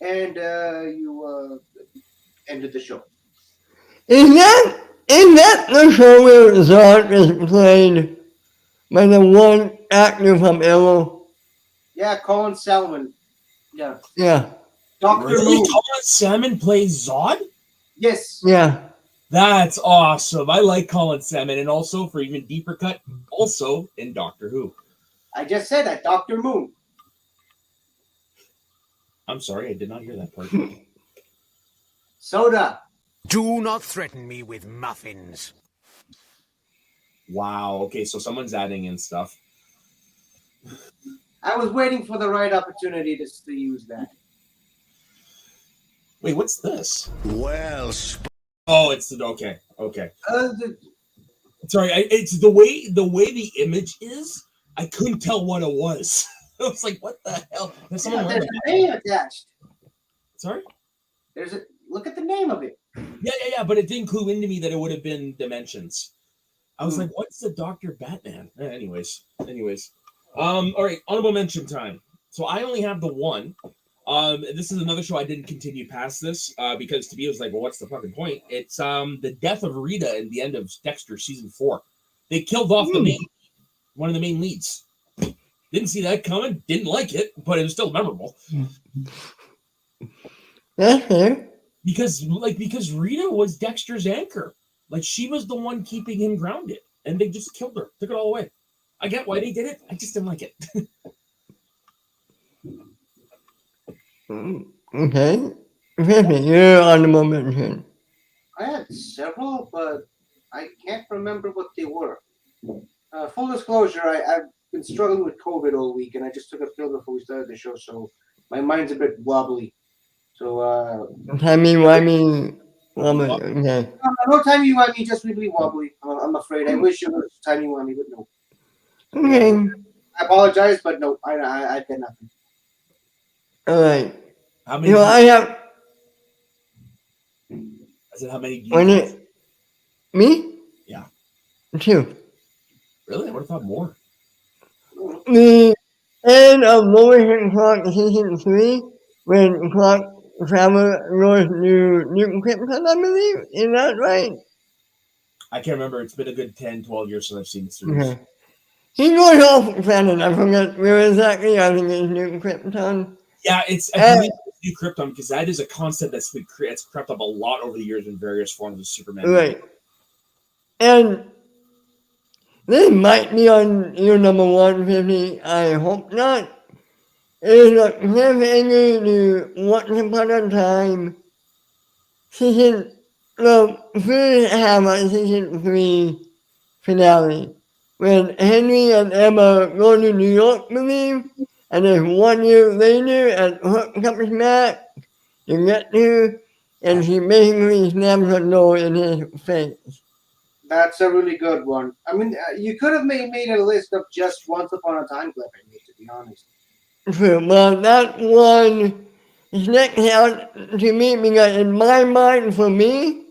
and you ended the show. Is that the show where Zod is played by the one actor from Arrow? Yeah, Colin Salmon. Yeah. Yeah. Dr. Really? Moon. Colin Salmon plays Zod? Yes. Yeah. That's awesome. I like Colin Salmon, and also for even deeper cut, also in Doctor Who. I just said that, Dr. Moon. I'm sorry, I did not hear that part. Soda. Do not threaten me with muffins. Wow. Okay, so someone's adding in stuff. I was waiting for the right opportunity to use that. Wait, what's this? Well, Oh, it's the okay. The Sorry, it's the way the image is. I couldn't tell what it was. I was like, "What the hell?" There's someone there's wearing a name attached. Sorry. Look at the name of it. Yeah, but it didn't clue into me that it would have been Dimensions. I was like, "What's the Dr. Batman?" Anyways. All right, honorable mention time. So I only have the one. This is another show I didn't continue past this because to me it was like, well, what's the fucking point? It's the death of Rita at the end of Dexter season 4. They killed off one of the main leads. Didn't see that coming. Didn't like it, but it was still memorable. That's fair. Because Rita was Dexter's anchor. Like she was the one keeping him grounded, and they just killed her, took it all away. I get why they did it. I just didn't like it. Okay. Perfect. You're on the mention. I had several, but I can't remember what they were. Full disclosure, I've been struggling with COVID all week, and I just took a pill before we started the show, so my mind's a bit wobbly. So, Timey-wimey. Okay. no timey-wimey, just really wobbly. I'm afraid. I wish it was timey-wimey, but no. Okay. I apologize, but no, I got nothing. All right. How many? I have. I said, how many do you have? Me? Yeah. 2. Really? I would have thought more. The end of Lois and Clark season 3, when Clark traveled north to New Krypton, I believe. Is that right? I can't remember. It's been a good 10, 12 years since I've seen the series. Okay. He goes off planet. I forget where exactly. I think it's New Krypton. Yeah, I believe it's New Krypton because that is a concept that's crept up a lot over the years in various forms of Superman. Right. And this might be on your number 150. I hope not. It is a cliffhanger to Once Upon a Time. The first half of season 3 finale. When Henry and Emma go to New York, believe, and then 1 year later, and Hook comes back to get her, and she basically snaps her nose in his face. That's a really good one. I mean, you could have made a list of just Once Upon a Time cliffhangers, to be honest. True, but that one sticks out to me because in my mind, for me,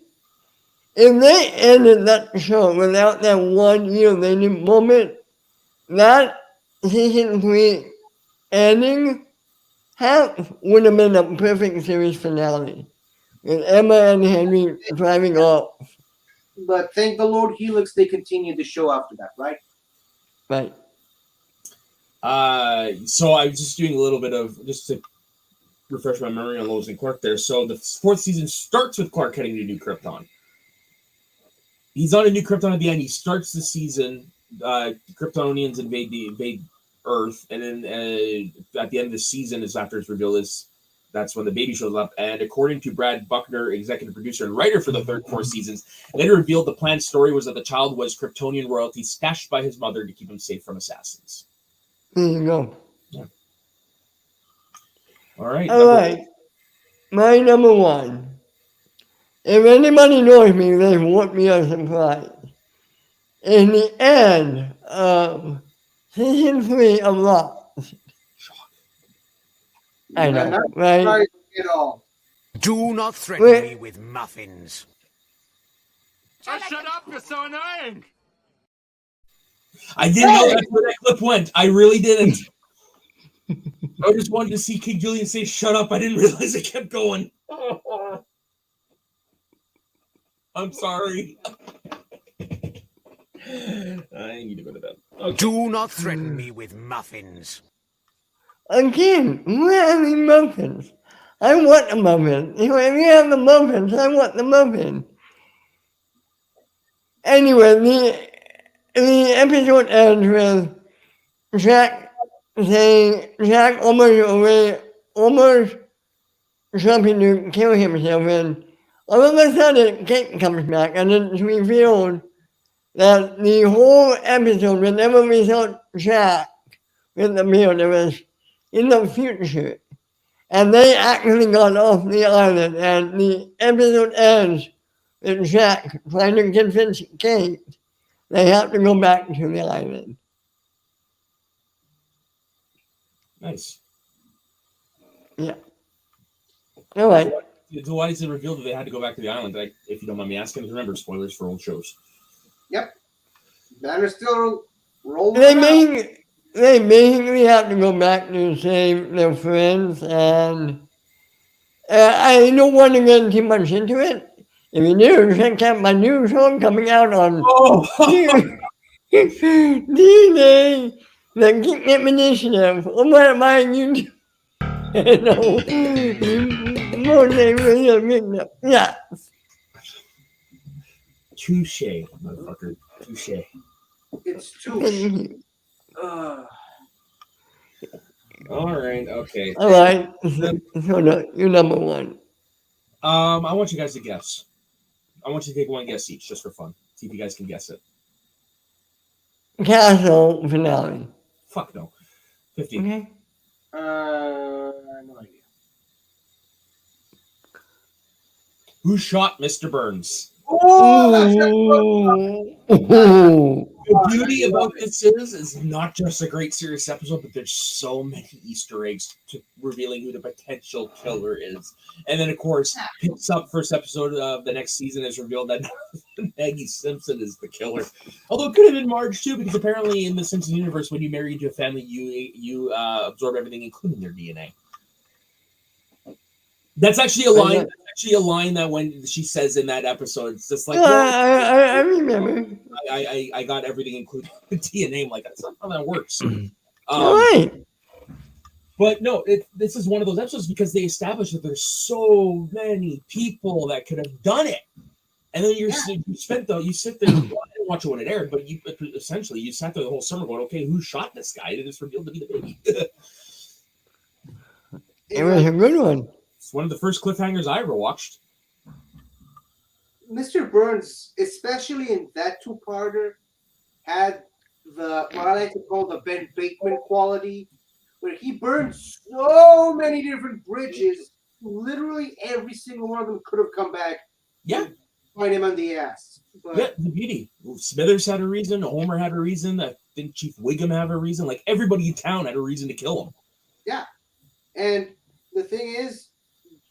if they ended that show without that 1 year later moment, that season 3 ending would have been a perfect series finale. With Emma and Henry driving off. But thank the Lord Helix, they continued the show after that, right? Right. So I was just doing a little bit of, just to refresh my memory on Lois and Clark there. So the 4th season starts with Clark heading to New Krypton. He's on a New Krypton at the end. He starts the season. Kryptonians invade Earth, and then at the end of the season, is after it's revealed that's when the baby shows up. And according to Brad Buckner, executive producer and writer for the 4 seasons, later revealed the planned story was that the child was Kryptonian royalty stashed by his mother to keep him safe from assassins. There you go. Yeah. All right. My number 1. If anybody knows me, they want me a surprise. In the end of season 3 of Lost. I know, right? At all. Do not threaten me with muffins. Oh, shut up! You're so annoying. I didn't know that's where that clip went. I really didn't. I just wanted to see King Julian say "shut up." I didn't realize it kept going. I'm sorry. I need to go to bed. Okay. Do not threaten me with muffins. Again, we're having muffins. I want the muffin. If you have the muffins, I want the muffin. Anyway, the episode ends with Jack saying almost jumping to kill himself, and all of a sudden Kate comes back, and it's revealed that the whole episode will never result Jack with the meal. It was in the future. And they actually got off the island, and the episode ends with Jack trying to convince Kate they have to go back to the island. Nice. Yeah. All right. So why is it revealed that they had to go back to the island? If you don't mind me asking, remember spoilers for old shows. Yep. Banner still rolling. they basically have to go back to save their friends, and I don't want to get too much into it. If you do, check out my new show coming out on Oh, DNA, the Kingdom Initiative. Over at my YouTube channel. More than Kingdom. Yeah. touche, motherfucker. Touche. It's touche. All right. Okay. All right. So no, you're number one. I want you guys to guess. I want you to take one guess each, just for fun. See if you guys can guess it. Castle finale. Fuck no. 50. Okay. No idea. Who shot Mr. Burns? Oh, that's Ooh. The beauty about this is not just a great serious episode, but there's so many Easter eggs to revealing who the potential killer is. And then, of course, picks up first episode of the next season is revealed that Maggie Simpson is the killer. Although it could have been Marge too, because apparently in the Simpson universe, when you marry into a family, you absorb everything, including their DNA. That's actually a line. That's actually a line that when she says in that episode, it's just like, I remember. I got everything, including the DNA. I'm like, that's not how that works. All right. But no, this is one of those episodes because they established that there's so many people that could have done it, and then you sit there. Well, I didn't watch it when it aired, but essentially you sat there the whole summer going, okay, who shot this guy? And it's revealed to be the baby. It was a good one. It's one of the first cliffhangers I ever watched. Mr. Burns, especially in that two-parter, had what I like to call the Ben Bateman quality, where he burned so many different bridges. Literally every single one of them could have come back. Yeah. And find him on the ass. But yeah, the beauty. Smithers had a reason. Homer had a reason. I think Chief Wiggum had a reason. Like everybody in town had a reason to kill him. Yeah. And the thing is,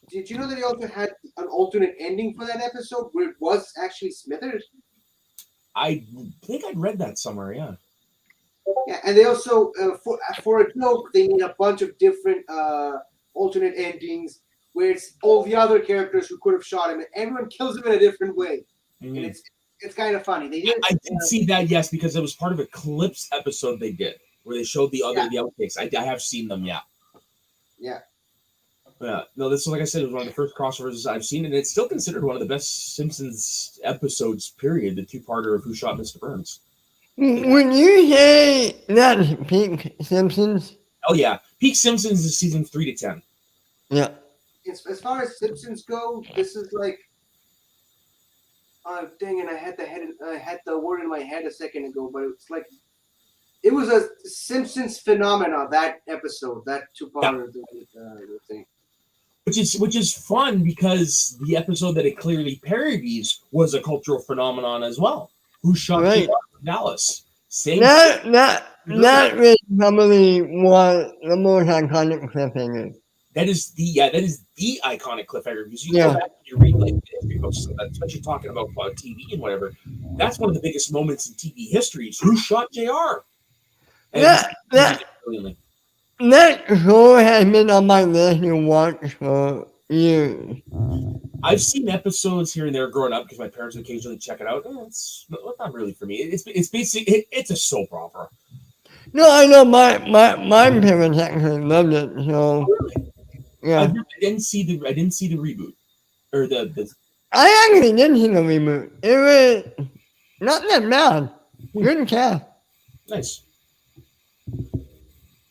did you know that he also had an alternate ending for that episode where it was actually Smithers? I think I'd read that somewhere, yeah. Yeah, and they also, for a joke, they made a bunch of different alternate endings where it's all the other characters who could have shot him, and everyone kills him in a different way. Mm-hmm. And it's kind of funny. They did. I did see that, yes, because it was part of a Clips episode they did where they showed the outtakes. I have seen them, yeah. Yeah. Yeah, no, this is like I said, it was one of the first crossovers I've seen, and it's still considered one of the best Simpsons episodes. Period. The two-parter of Who Shot Mr. Burns. When you say that's peak Simpsons? Oh yeah, peak Simpsons is season 3 to 10. Yeah. As far as Simpsons go, this is like. Dang it! I had the word in my head a second ago, but it's like. It was a Simpsons phenomena, that episode, that two-parter thing. Which is fun because the episode that it clearly parodies was a cultural phenomenon as well. Who Shot Dallas? Same. That was probably one the most iconic cliffhanger. That is the iconic cliffhanger because you go back and you read like history books, especially talking about TV and whatever. That's one of the biggest moments in TV history. Is Who Shot JR? That show has been on my list to watch for years. I've seen episodes here and there growing up because my parents would occasionally check it out. It's not really for me. It's basically it's a soap opera. No, I know my parents actually loved it. So yeah, I didn't see the reboot or the. I actually didn't see the reboot. It was not that bad. Good cast. Nice.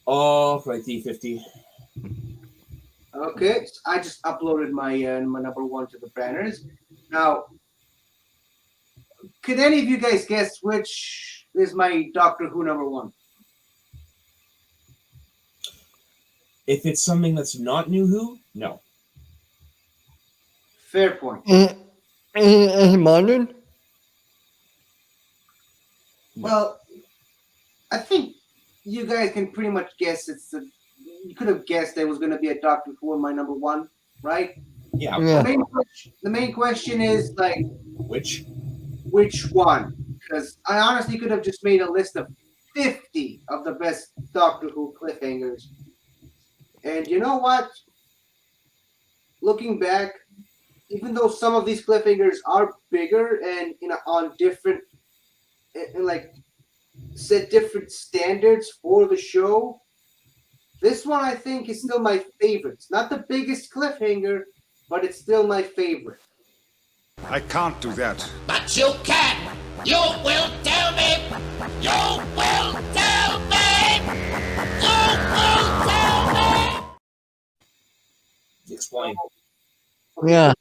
Oh, for my D50. Okay, so I just uploaded my number one to the banners. Now, could any of you guys guess which is my Doctor Who number one? If it's something that's not New Who, no. Fair point. Is it modern? Well, I think you guys can pretty much guess you could have guessed there was going to be a Doctor Who in my number one, right? Yeah. The main question is like which one? Because I honestly could have just made a list of 50 of the best Doctor Who cliffhangers. And you know what? Looking back, even though some of these cliffhangers are bigger and on different, and like set different standards for the show, this one I think is still my favorite. It's not the biggest cliffhanger, but it's still my favorite. I can't do that. But you can! You will tell me! You will tell me! You will tell me! Explain. Yeah.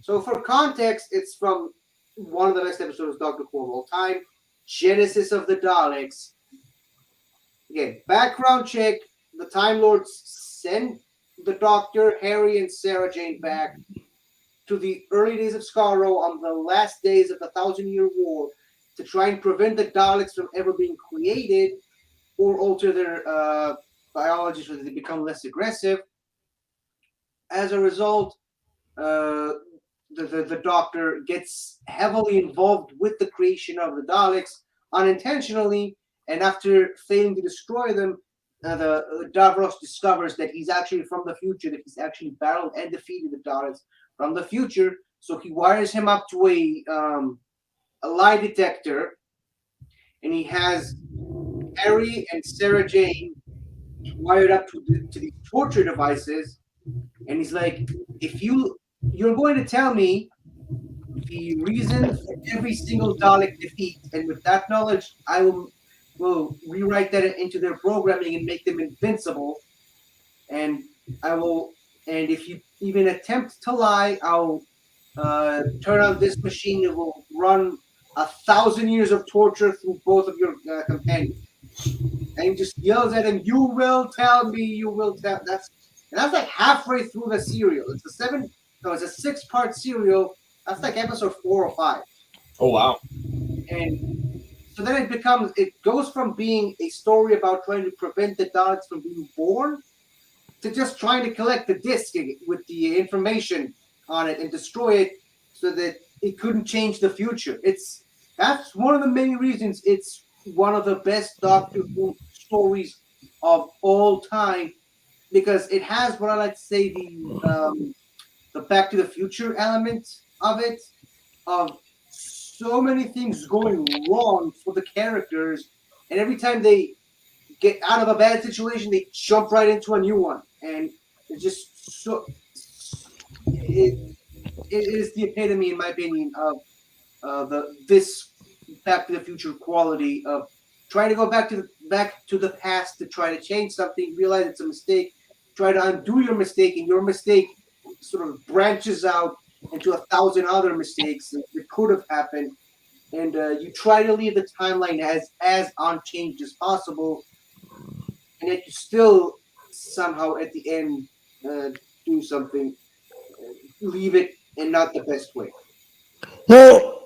So for context, it's from one of the best episodes of Doctor Who of all time, Genesis of the Daleks. Again, background check, the Time Lords send the Doctor, Harry, and Sarah Jane back to the early days of Skaro on the last days of the 1,000-Year War to try and prevent the Daleks from ever being created or alter their biology so that they become less aggressive. As a result, the Doctor gets heavily involved with the creation of the Daleks unintentionally, and after failing to destroy them, the Davros discovers that he's actually from the future, that he's actually battled and defeated the Daleks from the future. So he wires him up to a lie detector, and he has Harry and Sarah Jane wired up to these torture devices, and he's like, if you're going to tell me the reason for every single Dalek defeat, and with that knowledge, I will rewrite that into their programming and make them invincible. And if you even attempt to lie, I'll turn on this machine. It will run 1,000 years of torture through both of your companions. And he just yells at him, "You will tell me. You will tell." That's like halfway through the serial. It's a 6-part serial. That's like episode 4 or 5. Oh wow! And so then it goes from being a story about trying to prevent the Daleks from being born to just trying to collect the disc with the information on it and destroy it so that it couldn't change the future. That's one of the many reasons it's one of the best Doctor Who stories of all time, because it has what I like to say the Back to the Future element of it, of so many things going wrong for the characters, and every time they get out of a bad situation, they jump right into a new one, and it's just so. It is the epitome, in my opinion, of this Back to the Future quality of trying to go back to the past to try to change something, realize it's a mistake, try to undo your mistake, and your mistake sort of branches out into 1,000 other mistakes that could have happened, and you try to leave the timeline as unchanged as possible, and yet you still somehow at the end do something, leave it in not the best way. So,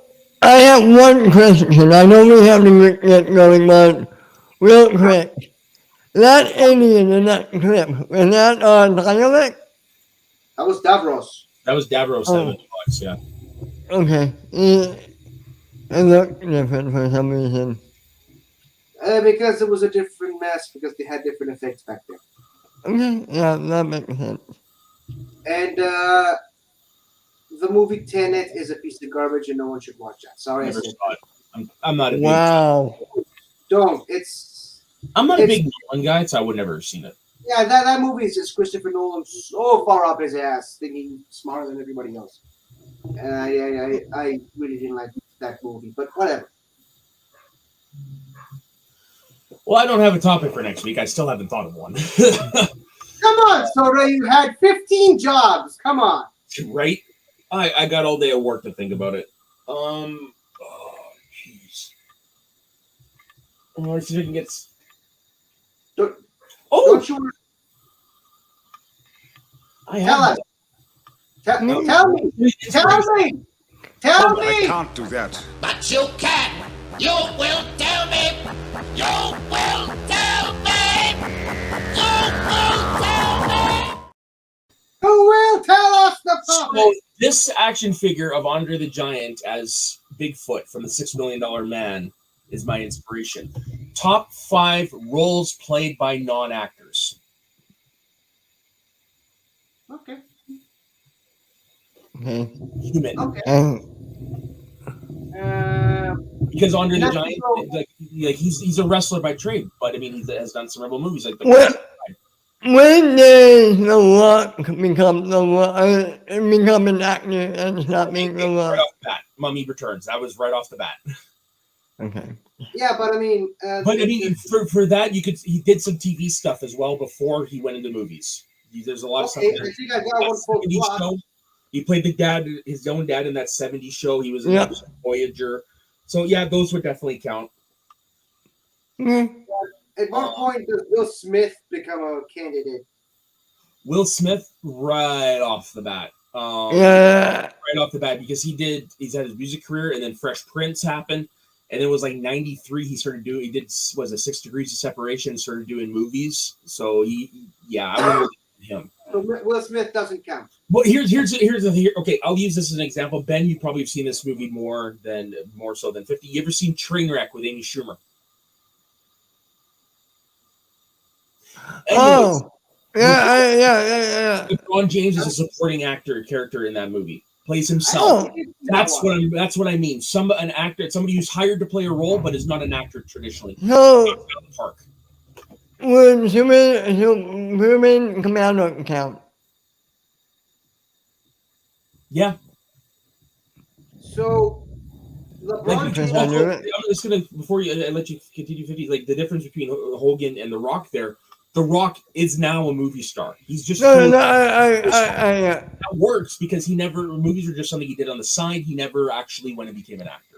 I have one question. I know we have to get going, but real quick. That alien in that clip, is that dialect? That was Davros. That was Davros Oh. $7, yeah. Okay. It looked different for some reason. Because it was a different mess, because they had different effects back then. Okay, yeah, that makes sense. And the movie Tenet is a piece of garbage, and no one should watch that. Sorry, I Never said saw it. I'm not a Wow. don't. I'm not a big Nolan guy, so I would never have seen it. Yeah, that movie is just Christopher Nolan so far up his ass, thinking smarter than everybody else. And I really didn't like that movie, but whatever. Well, I don't have a topic for next week. I still haven't thought of one. Come on, Soda, you had 15 jobs. Come on. Right? I got all day of work to think about it. Oh, jeez. Let's see if I can get. Don't you I tell have us? Tell me. Tell I me. can't do that. But you can! You will tell me! You will tell me! You will tell me! Who will tell us the So topic? this action figure of Andre the Giant as Bigfoot from the $6 Million Man is my inspiration. top 5 roles played by non-actors. Okay. Okay. Human. Okay. Because Andre the That's Giant, so- like he's a wrestler by trade, but I mean he has done some rebel movies like When did The Rock become an actor and stop being The right Rock? off the bat. Mummy Returns. That was right off the bat. Okay. Yeah, but I mean, But I mean, for that, he did some TV stuff as well before he went into movies. There's a lot of stuff. okay, I think I got one for 70s Rock. show. He played the dad, his own dad in that 70s show. He was in Yep. Voyager. So yeah, those would definitely count. Mm. At what point does Will Smith become a candidate? Will Smith, right off the bat. Yeah. Right off the bat, because he's had his music career, and then Fresh Prince happened, and it was like 93. He did 6 Degrees of Separation, and started doing movies. So I wouldn't look at him. So Will Smith doesn't count. Well, here's okay. I'll use this as an example. Ben, you probably have seen this movie more so than 50. You ever seen Trainwreck with Amy Schumer? Anyways, Yeah. Ron James is a supporting character in that movie. Plays himself. Oh. That's what I mean. Somebody who's hired to play a role but is not an actor traditionally. So Park. would Superman Commando count? Yeah. So LeBron James- Also, I knew it. I'm just gonna before I let you continue 50. Like the difference between Hogan and The Rock there. The Rock is now a movie star. He's just I that works because movies were just something he did on the side. He never actually went and became an actor.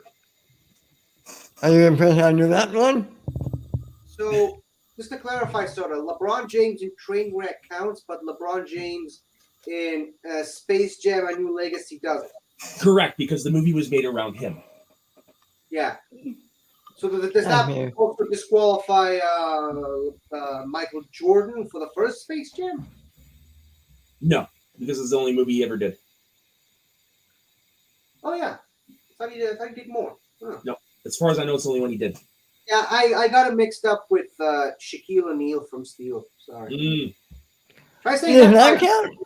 Are you impressed I knew that one? So just to clarify, sort of, LeBron James in Trainwreck counts, but LeBron James in Space Jam: A New Legacy doesn't. Correct, because the movie was made around him. Yeah. So does that Okay. also disqualify Michael Jordan for the first Space Jam? No, because it's the only movie he ever did. Oh yeah, I thought he did more. Huh. No, as far as I know, it's the only one he did. Yeah, I got it mixed up with Shaquille O'Neal from Steel. Sorry. Try saying Does that that count?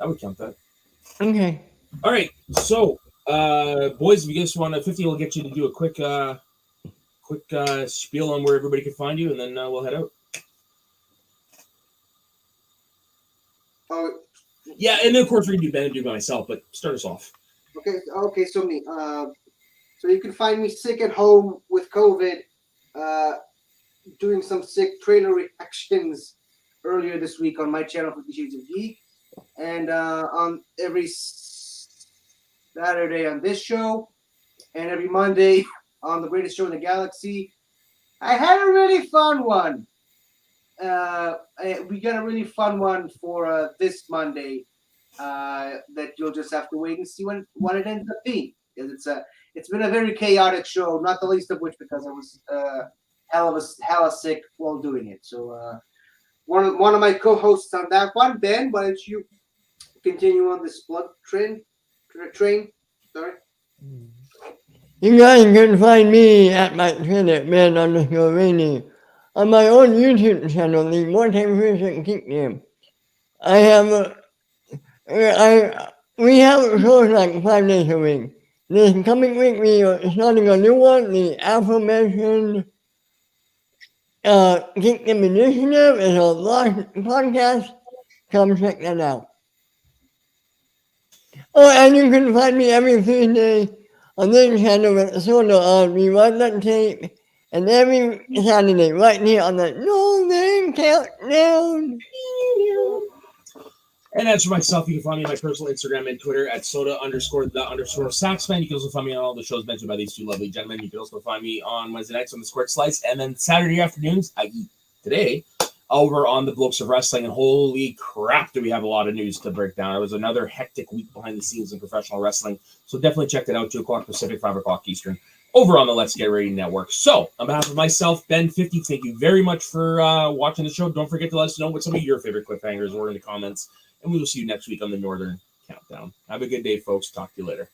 I would count that. Okay. All right, so boys, if you just want 50, we'll get you to do a quick spiel on where everybody can find you, and then we'll head out. Oh, Yeah, and then of course we're gonna do Ben and do by myself, but start us off. okay. So me. So you can find me sick at home with COVID, doing some sick trailer reactions earlier this week on my channel, 50 Shades of Geek, and on every Saturday on this show, and every Monday on the Greatest Show in the Galaxy. I had a really fun one. We got a really fun one for this Monday that you'll just have to wait and see what it ends up being. Because it's been a very chaotic show, not the least of which because I was hella sick while doing it. So one of my co-hosts on that one, Ben, why don't you continue on this blood train? Sorry. You guys can find me at my Twitter, man_Rainy, on my own YouTube channel, the Multi-Version Geek Game. We have shows like 5 days a week. This coming week we are starting a new one, the aforementioned Geek Game Initiative is a live podcast. Come check that out. Oh, and you can find me every Tuesday on this channel at Soda on Rewind That Tape, and every Saturday right here on the Northern Countdown. And as for myself, you can find me on my personal Instagram and Twitter at soda_the_saxman. You can also find me on all the shows mentioned by these two lovely gentlemen. You can also find me on Wednesday nights on the Squirt Slice, and then Saturday afternoons, i.e. today, over on the Blokes of Wrestling. And holy crap, do we have a lot of news to break down. It was another hectic week behind the scenes in professional wrestling. So definitely check that out, 2 o'clock Pacific, 5 o'clock Eastern, over on the Let's Get Ready Network. So, on behalf of myself, Ben 50, thank you very much for watching the show. Don't forget to let us know what some of your favorite cliffhangers were in the comments. And we will see you next week on the Northern Countdown. Have a good day, folks. Talk to you later.